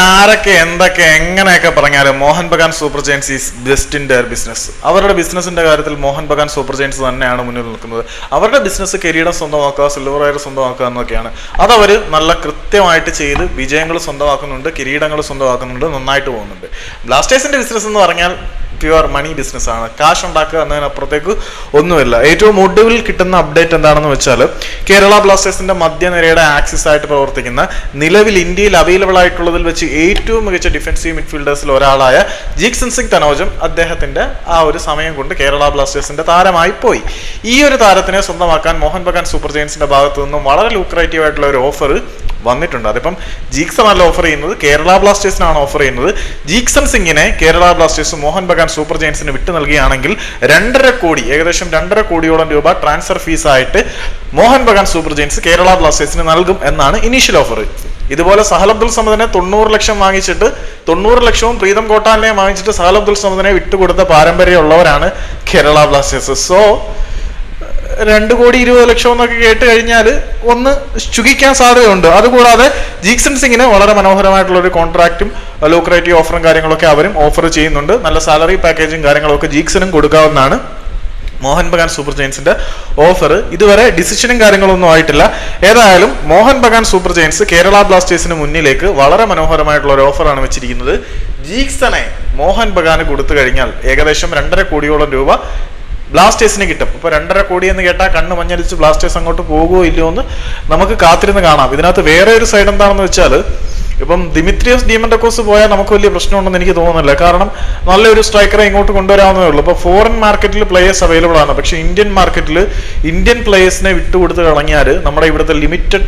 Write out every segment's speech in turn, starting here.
ആരൊക്കെ എന്തൊക്കെ എങ്ങനെയൊക്കെ പറഞ്ഞാലും Mohun Bagan super giants is best in their business. അവരുടെ ബിസിനസിന്റെ കാര്യത്തിൽ മോഹൻ ബഗാൻ സൂപ്പർ ജയൻസ് തന്നെയാണ് മുന്നിൽ നിൽക്കുന്നത്. അവരുടെ ബിസിനസ് കിരീടം സ്വന്തമാക്കുക, സിൽവർ വയർ സ്വന്തമാക്കുക എന്നൊക്കെയാണ്. അതവർ നല്ല കൃത്യമായിട്ട് ചെയ്ത് വിജയങ്ങൾ സ്വന്തമാക്കുന്നുണ്ട്, കിരീടങ്ങൾ സ്വന്തമാക്കുന്നുണ്ട്, നന്നായിട്ട് പോകുന്നുണ്ട്. ബ്ലാസ്റ്റേഴ്സിന്റെ ബിസിനസ് എന്ന് പറഞ്ഞാൽ പ്യുവർ മണി ബിസിനസ്സാണ്. കാശ് ഉണ്ടാക്കുക എന്നതിനപ്പുറത്തേക്ക് ഒന്നുമില്ല. ഏറ്റവും ഒടുവിൽ കിട്ടുന്ന അപ്ഡേറ്റ് എന്താണെന്ന് വെച്ചാൽ കേരള ബ്ലാസ്റ്റേഴ്സിന്റെ മധ്യനിരയുടെ ആക്സിസ് ആയിട്ട് പ്രവർത്തിക്കുന്ന, നിലവിൽ ഇന്ത്യയിൽ അവൈലബിൾ ആയിട്ടുള്ളതിൽ വെച്ച് ഏറ്റവും മികച്ച ഡിഫൻസീവ് മിഡ്ഫീൽഡേഴ്സിൽ ഒരാളായ ജീക്സൺ സിംഗ് തനോജം അദ്ദേഹത്തിന്റെ ആ ഒരു സമയം കൊണ്ട് കേരള ബ്ലാസ്റ്റേഴ്സിന്റെ താരമായി പോയി. ഈ ഒരു താരത്തിനെ സ്വന്തമാക്കാൻ മോഹൻ ബഗാൻ സൂപ്പർ ജയൻസിന്റെ ഭാഗത്തു നിന്നും വളരെ ലൂക്രേറ്റീവ് ആയിട്ടുള്ള ഒരു ഓഫർ വന്നിട്ടുണ്ട്. അതിപ്പം ജീക്സൺ അല്ല ഓഫർ ചെയ്യുന്നത്, കേരള ബ്ലാസ്റ്റേഴ്സിനാണ് ഓഫർ ചെയ്യുന്നത്. ജീക്സൺ സിംഗിനെ കേരള ബ്ലാസ്റ്റേഴ്സ് മോഹൻ ബഗാൻ സൂപ്പർ ജയൻസിന് വിട്ടു നൽകുകയാണെങ്കിൽ 2.5 കോടി, ഏകദേശം 2.5 കോടിയോളം രൂപ ട്രാൻസ്ഫർ ഫീസ് ആയിട്ട് മോഹൻ ബഗാൻ സൂപ്പർ ജയൻസ് കേരള ബ്ലാസ്റ്റേഴ്സിന് നൽകും എന്നാണ് ഇനീഷ്യൽ ഓഫർ. ഇതുപോലെ സഹൽ അബ്ദുൾ സമദിനെ 90 ലക്ഷം വാങ്ങിച്ചിട്ട് 90 ലക്ഷവും പ്രീതം കോട്ടാലിനെ വാങ്ങിച്ചിട്ട് സഹൽ അബ്ദുൾ സമദിനെ വിട്ടുകൊടുത്ത പാരമ്പര്യമുള്ളവരാണ് കേരള ബ്ലാസ്റ്റേഴ്സ്. സോ 2 കോടി 20 ലക്ഷം എന്നൊക്കെ കേട്ട് കഴിഞ്ഞാൽ ഒന്ന് ചുകിക്കാൻ സാധ്യതയുണ്ട്. അതുകൂടാതെ ജീക്സൺ സിംഗിന് വളരെ മനോഹരമായിട്ടുള്ള ഒരു കോൺട്രാക്റ്റും ലൂക്രേറ്റീവ് ഓഫറും കാര്യങ്ങളൊക്കെ അവരും ഓഫർ ചെയ്യുന്നുണ്ട്. നല്ല സാലറി പാക്കേജും കാര്യങ്ങളൊക്കെ ജീക്സനും കൊടുക്കാവുന്നതാണ്. മോഹൻ ബഗാൻ സൂപ്പർ ജയൻസിന്റെ ഓഫർ ഇതുവരെ ഡിസിഷനും കാര്യങ്ങളൊന്നും ആയിട്ടില്ല. ഏതായാലും മോഹൻ ബഗാൻ സൂപ്പർ ജയൻസ് കേരള ബ്ലാസ്റ്റേഴ്സിന് മുന്നിലേക്ക് വളരെ മനോഹരമായിട്ടുള്ള ഒരു ഓഫറാണ് വെച്ചിരിക്കുന്നത്. ജീക്സനെ മോഹൻ ബഗാന് കൊടുത്തു കഴിഞ്ഞാൽ ഏകദേശം 2.5 കോടിയോളം രൂപ ബ്ലാസ്റ്റേഴ്സിന് കിട്ടും. ഇപ്പൊ 2.5 കോടി എന്ന് കേട്ടാൽ കണ്ണ് മഞ്ഞടിച്ച് ബ്ലാസ്റ്റേഴ്സ് അങ്ങോട്ട് പോകുമോ ഇല്ലയോ എന്ന് നമുക്ക് കാത്തിരുന്ന് കാണാം. ഇതിനകത്ത് വേറെ ഒരു സൈഡ് എന്താണെന്ന് വെച്ചാൽ, ഇപ്പം ദിമിത്രിയോസ് ഡീമൻഡക്കോസ് പോയാൽ നമുക്ക് വലിയ പ്രശ്നമുണ്ടെന്ന് എനിക്ക് തോന്നുന്നില്ല. കാരണം നല്ലൊരു സ്ട്രൈക്കറെ ഇങ്ങോട്ട് കൊണ്ടുവരാവുന്നതേ ഉള്ളൂ. ഇപ്പോൾ ഫോറിൻ മാർക്കറ്റിൽ പ്ലേയേഴ്സ് അവൈലബിൾ ആണ്. പക്ഷെ ഇന്ത്യൻ മാർക്കറ്റിൽ ഇന്ത്യൻ പ്ലേയേഴ്സിനെ വിട്ടുകൊടുത്ത് കളഞ്ഞാൽ നമ്മുടെ ഇവിടുത്തെ ലിമിറ്റഡ്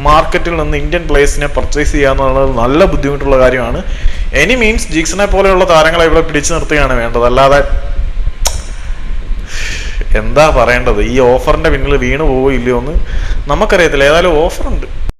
മാർക്കറ്റിൽ നിന്ന് ഇന്ത്യൻ പ്ലേയേഴ്സിനെ പർച്ചേസ് ചെയ്യുക എന്നുള്ളത് നല്ല ബുദ്ധിമുട്ടുള്ള കാര്യമാണ്. എനി മീൻസ് ജീക്സനെ പോലെയുള്ള താരങ്ങളെ ഇവിടെ പിടിച്ചു നിർത്തുകയാണ് വേണ്ടത്. അല്ലാതെ എന്താ പറയേണ്ടത്, ഈ ഓഫറിന്റെ പിന്നിൽ വീണു പോവോ ഇല്ലയോ എന്ന് നമുക്കറിയത്തില്ല. ഏതായാലും ഓഫറുണ്ട്.